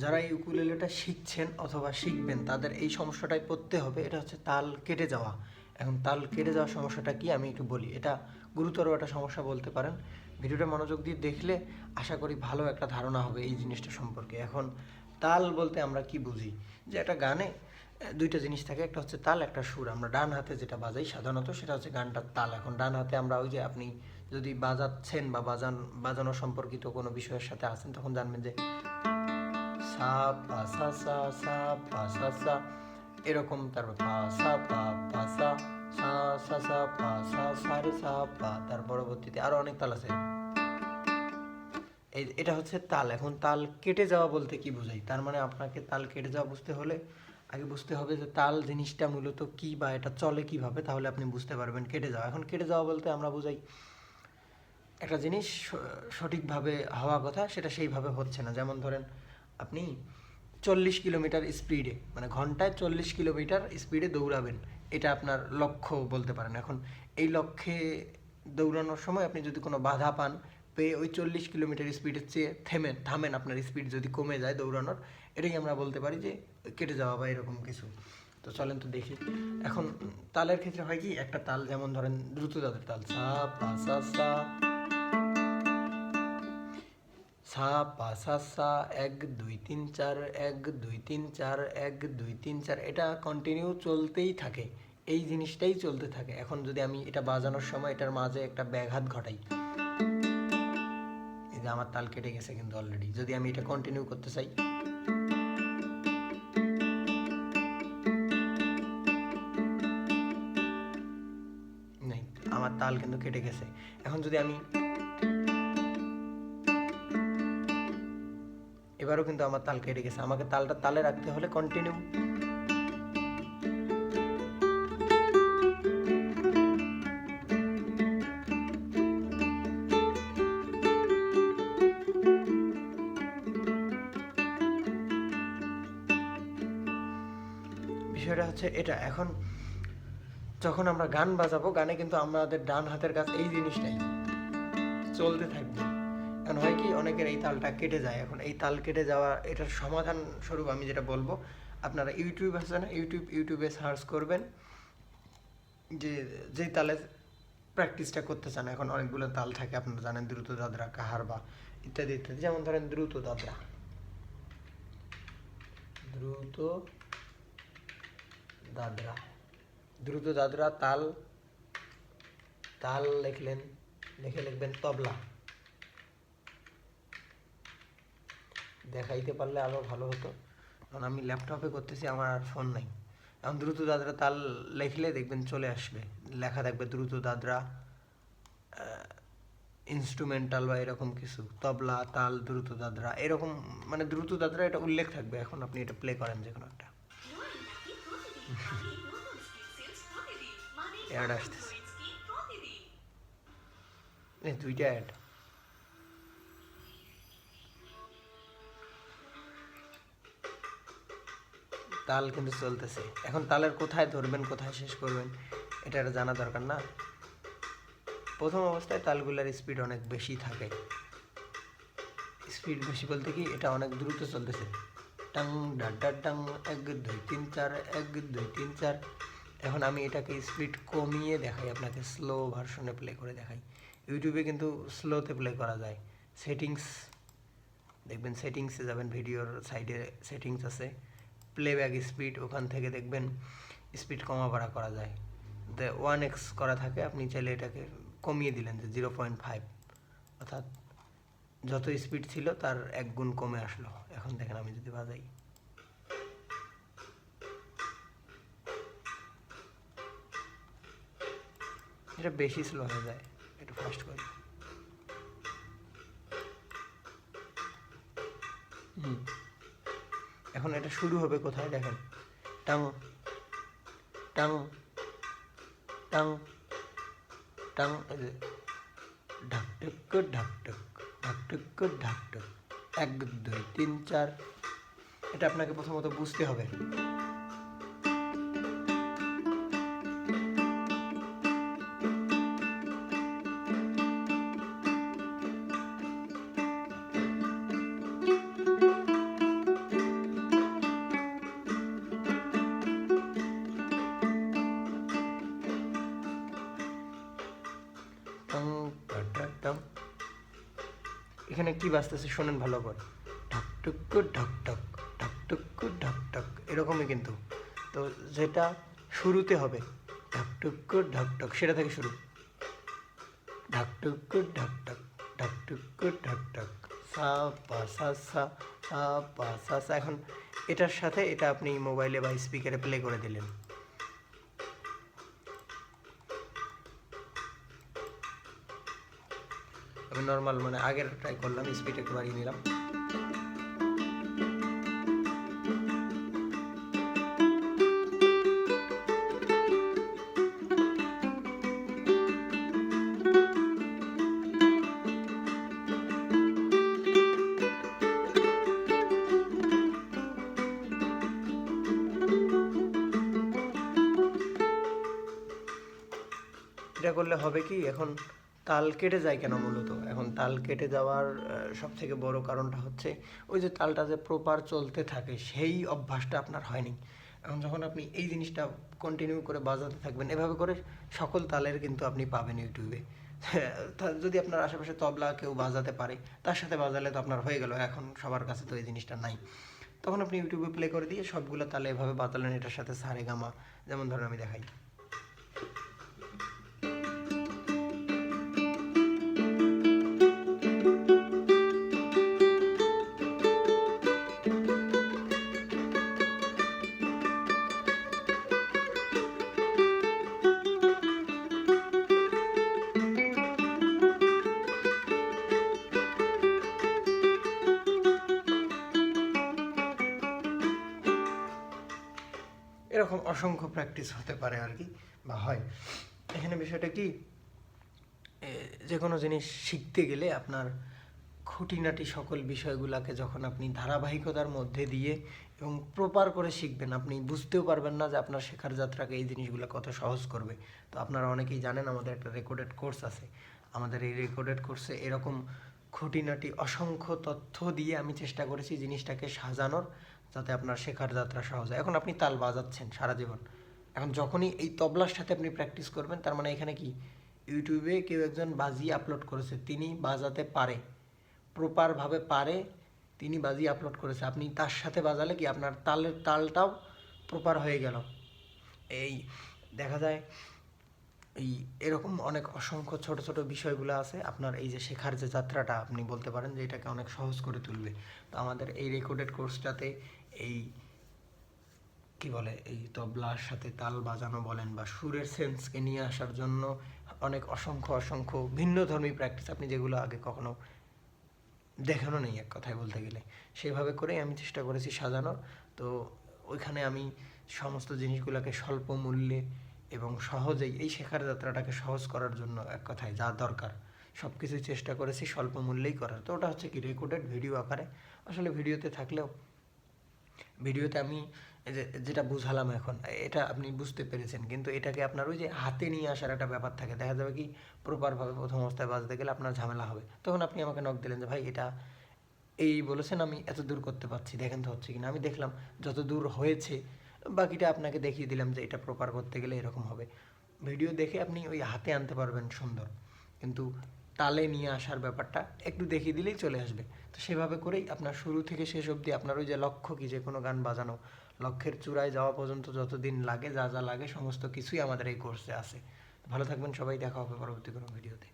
যারা এই উকুলেলেটা শিখছেন অথবা শিখবেন তাদের এই সমস্যাটাই পড়তে হবে, এটা হচ্ছে তাল কেটে যাওয়া। এখন তাল কেটে যাওয়ার সমস্যাটা কি আমি একটু বলি। এটা গুরুতর একটা সমস্যা বলতে পারেন। ভিডিওটা মনোযোগ দিয়ে দেখলে আশা করি ভালো একটা ধারণা হবে এই জিনিসটা সম্পর্কে। এখন তাল বলতে আমরা কি বুঝি, যে একটা গানে দুইটা জিনিস থাকে, একটা হচ্ছে তাল, একটা সুর। আমরা ডান হাতে যেটা বাজাই সাধারণত সেটা হচ্ছে গানটার তাল। এখন ডান হাতে আমরা ওই যে আপনি যদি বাজাচ্ছেন বা বাজানো সম্পর্কিত কোনো বিষয়ের সাথে আছেন তখন জানবেন যে সা পা সা সা সা পা সা সা এরকম, তারপর পা সা পা পা সা সা সা সা পা সা সা রে সা পা, তার পরবর্তীতে আরো অনেক তাল আছে। এটা হচ্ছে তাল। এখন তাল কেটে যাওয়া বলতে কি বোঝাই, তার মানে আপনাকে তাল কেটে যাওয়া বুঝতে হলে আগে বুঝতে হবে যে তাল জিনিসটা মূলত কি বা এটা চলে কিভাবে, তাহলে আপনি বুঝতে পারবেন কেটে যাওয়া। এখন কেটে যাওয়া বলতে আমরা বুঝাই একটা জিনিস সঠিকভাবে হওয়া কথা সেটা সেইভাবে হচ্ছে না। যেমন ধরেন আপনি 40 কিলোমিটার স্পিডে, মানে ঘন্টায় 40 কিলোমিটার স্পিডে দৌড়াবেন, এটা আপনার লক্ষ্য বলতে পারেন। এখন এই লক্ষ্যে দৌড়ানোর সময় আপনি যদি কোনো বাধা পান, পেয়ে ওই 40 কিলোমিটার স্পিডের চেয়ে থামেন, আপনার স্পিড যদি কমে যায় দৌড়ানোর, এটাই আমরা বলতে পারি যে কেটে যাওয়া বা এরকম কিছু। তো চলেন তো দেখি। এখন তালের ক্ষেত্রে হয় কি, একটা তাল যেমন ধরেন দ্রুত তাদের তাল সা পা সা সা, সা পা সা সা, 1 2 3 4, 1 2 3 4, 1 2 3 4, এটা কন্টিনিউ চলতেই থাকে, এই জিনিসটাই চলতে থাকে। এখন যদি আমি এটা বাজানোর সময় এটার মাঝে একটা ব্যাঘাত ঘটাই, এই যে আমার তাল কেটে গেছে কিন্তু অলরেডি। যদি আমি এটা কন্টিনিউ করতে চাই, নেই, আমার তাল কিন্তু কেটে গেছে। এখন যদি আমি এবারও কিন্তু আমার তাল কেটে গেছে, আমাকে তালটা তালে রাখতে হলে কন্টিনিউ। বিষয়টা হচ্ছে এটা। এখন যখন আমরা গান বাজাবো, গানে কিন্তু আমাদের ডান হাতের কাছে এই জিনিসটাই চলতে থাকবে। এখন হয় কি, অনেকের এই তালটা কেটে যায়। এখন এই তাল কেটে যাওয়া, এটার সমাধান স্বরূপ আমি যেটা বলবো, আপনারা ইউটিউব আছে না, ইউটিউবে সার্চ করবেন যে যেই তালে প্র্যাকটিসটা করতে চান। এখন অনেকগুলো তাল থাকে আপনারা জানেন, দ্রুত দাদরা, কাহারবা ইত্যাদি ইত্যাদি। যেমন ধরেন দ্রুত দাদরা, দ্রুত দাদরা, দ্রুত দাদরা তাল, তাল লিখলেন, লিখবেন তবলা। দেখাইতে পারলে আরও ভালো হতো, কারণ আমি ল্যাপটপে করতেছি, আমার আর ফোন নাই। এখন দ্রুত দাদরা তাল লিখলে দেখবেন চলে আসবে, লেখা থাকবে দ্রুত দাদরা ইনস্ট্রুমেন্টাল বা এরকম কিছু, তবলা তাল দ্রুত দাদরা এরকম, মানে দ্রুত দাদরা এটা উল্লেখ থাকবে। এখন আপনি এটা প্লে করেন যে কোনো একটা, অ্যাড আসতেছে, দুইটা অ্যাড। তাল কিন্তু চলতেছে। এখন তালের কোথায় ধরবেন কোথায় শেষ করবেন এটা জানা দরকার না। প্রথম অবস্থায় তালগুলোর স্পিড অনেক বেশি থাকে, স্পিড বেশি বলতে কি এটা অনেক দ্রুত চলতেছে, টাং ডাড্ডা টাং, 1 2 3 4, 1 2 3 4। এখন আমি এটাকে স্পিড কমিয়ে দেখাই আপনাকে, স্লো ভার্সনে প্লে করে দেখাই। ইউটিউবে কিন্তু স্লোতে প্লে করা যায়। সেটিংস দেখবেন, সেটিংসে যাবেন, ভিডিওর সাইডে সেটিংস আছে, প্লেব্যাক স্পিড, ওখান থেকে দেখবেন স্পিড কমা বাড়া করা যায়। 1x করা থাকে, আপনি চাইলে এটাকে কমিয়ে দিলেন যে 0.5, অর্থাৎ যত স্পিড ছিল তার 1 গুণ কমে আসলো। এখন দেখেন আমি যদি বাজাই, এটা বেশি স্লো হয়ে যায়, একটু ফাস্ট করি। এখন এটা শুরু হবে কোথায় দেখেন, টাং টাং টাং টাং, ঢাক ঢুক ঢাক ঢুক, ঢাক ঢুক ঢাক ঢুক, 1 2 3 4। এটা আপনাকে প্রথমত বুঝতে হবে। এখানে কি বাজতেছে শোনেন ভালো করে, ঢক টুক ঢক ঢক, ঢক টুক ঢক ঢক, এরকমই কিন্তু। তো যেটা শুরুতে হবে ঢক টুক ঢক ঢক, সেটা থেকে শুরু, ঢক টুক ঢক ঢক, ঢক টুক ঢক ঢক, সা পা সা সা, সা পা সা সা। এখন এটার সাথে এটা আপনি মোবাইলে বা স্পিকারে প্লে করে দিলেন। আমি নর্মাল মানে আগের ট্রাই করলাম, স্পিড একটু বাড়িয়ে নিলাম। এটা করলে হবে কি, এখন তাল কেটে যায় কেন মূলত? এখন তাল কেটে যাওয়ার সব থেকে বড় কারণটা হচ্ছে ওই যে তালটা যে প্রপার চলতে থাকে সেই অভ্যাসটা আপনার হয়নি। এখন যখন আপনি এই জিনিসটা কন্টিনিউ করে বাজাতে থাকবেন এভাবে করে, সকল তালের কিন্তু আপনি পাবেন ইউটিউবে। যদি আপনার আশেপাশে তবলা কেউ বাজাতে পারে তার সাথে বাজালে তো আপনার হয়ে গেল, এখন সবার কাছে তো এই জিনিসটা নাই। তখন আপনি ইউটিউবে প্লে করে দিয়ে সবগুলো তালে এভাবে বাজালেন, এটার সাথে সারে গামা, যেমন ধরুন আমি দেখাই। এরকম অসংখ্য প্র্যাকটিস হতে পারে আর কি, বা হয়। এখানে বিষয়টা কি, যে কোনো জিনিস শিখতে গেলে আপনার খুঁটিনাটি সকল বিষয়গুলোকে যখন আপনি ধারাবাহিকতার মধ্যে দিয়ে এবং প্রপার করে শিখবেন, আপনি বুঝতেও পারবেন না যে আপনার শেখার যাত্রাকে এই জিনিসগুলো কত সহজ করবে। তো আপনারা অনেকেই জানেন আমাদের একটা রেকর্ডেড কোর্স আছে। আমাদের এই রেকর্ডেড কোর্সে এরকম খুঁটিনাটি অসংখ্য তথ্য দিয়ে আমি চেষ্টা করেছি জিনিসটাকে সাজানোর, যাতে আপনার শেখার যাত্রা সহজ হয়। এখন আপনি তাল বাজাচ্ছেন সারা জীবন, এখন যখনই এই তবলার সাথে আপনি প্র্যাকটিস করবেন, তার মানে এখানে কি, ইউটিউবে কেউ একজন বাজিয়ে আপলোড করেছে, তিনি বাজাতে পারে, প্রপারভাবে পারে, তিনি বাজিয়ে আপলোড করেছে, আপনি তার সাথে বাজালে কি আপনার তালটাও প্রপার হয়ে গেল। এই দেখা যায় এই এরকম অনেক অসংখ্য ছোট ছোট বিষয়গুলো আছে আপনার এই যে শেখার যে যাত্রাটা আপনি বলতে পারেন যে এটাকে অনেক সহজ করে তুলবে। তো আমাদের এই রেকর্ডেড কোর্সটাতে এই কি বলে, এই তবলার সাথে তাল বাজানো বলেন বা সুরের সেন্সকে নিয়ে আসার জন্য অনেক অসংখ্য অসংখ্য ভিন্নধর্মী প্র্যাকটিস, আপনি যেগুলো আগে কখনো দেখানো নেই এক কথায় বলতে গেলে, সেভাবে করেই আমি চেষ্টা করেছি সাজানোর। তো ওইখানে আমি সমস্ত জিনিসগুলোকে স্বল্প মূল্যে এবং সহজেই এই শেখার যাত্রাটাকে সহজ করার জন্য এক কথায় যা দরকার সব কিছুই চেষ্টা করেছি স্বল্প মূল্যেই করার। তো ওটা হচ্ছে কি রেকর্ডেড ভিডিও আকারে, আসলে ভিডিওতে থাকলেও ভিডিওতে আমি যেটা বুঝালাম এখন এটা আপনি বুঝতে পেরেছেন, কিন্তু এটাকে আপনার ওই যে হাতে নিয়ে আসার একটা ব্যাপার থাকে, দেখা যাবে কি প্রপারভাবে প্রথম অবস্থায় বাজতে গেলে আপনার ঝামেলা হবে, তখন আপনি আমাকে নক দিলেন যে ভাই এটা এই বলেছেন, আমি এত দূর করতে পারছি, দেখেন তো হচ্ছে কিনা। আমি দেখলাম যত দূর হয়েছে, বাকিটা আপনাকে দেখিয়ে দিলাম যে এটা প্রপার করতে গেলে এরকম হবে। ভিডিও দেখে আপনি ওই হাতে আনতে পারবেন সুন্দর, কিন্তু তালে নিয়ে আসার ব্যাপারটা একটু দেখিয়ে দিলেই চলে আসবে। তো সেভাবে করেই আপনার শুরু থেকে শেষ অবধি আপনার ওই যে লক্ষ্য কি, যে কোনো গান বাজানো, লক্ষ্যের চূড়ায় যাওয়া পর্যন্ত যতদিন লাগে, যা যা লাগে সমস্ত কিছুই আমাদের এই কোর্সে আছে। ভালো থাকবেন সবাই, দেখা হবে পরবর্তী কোনো ভিডিওতে।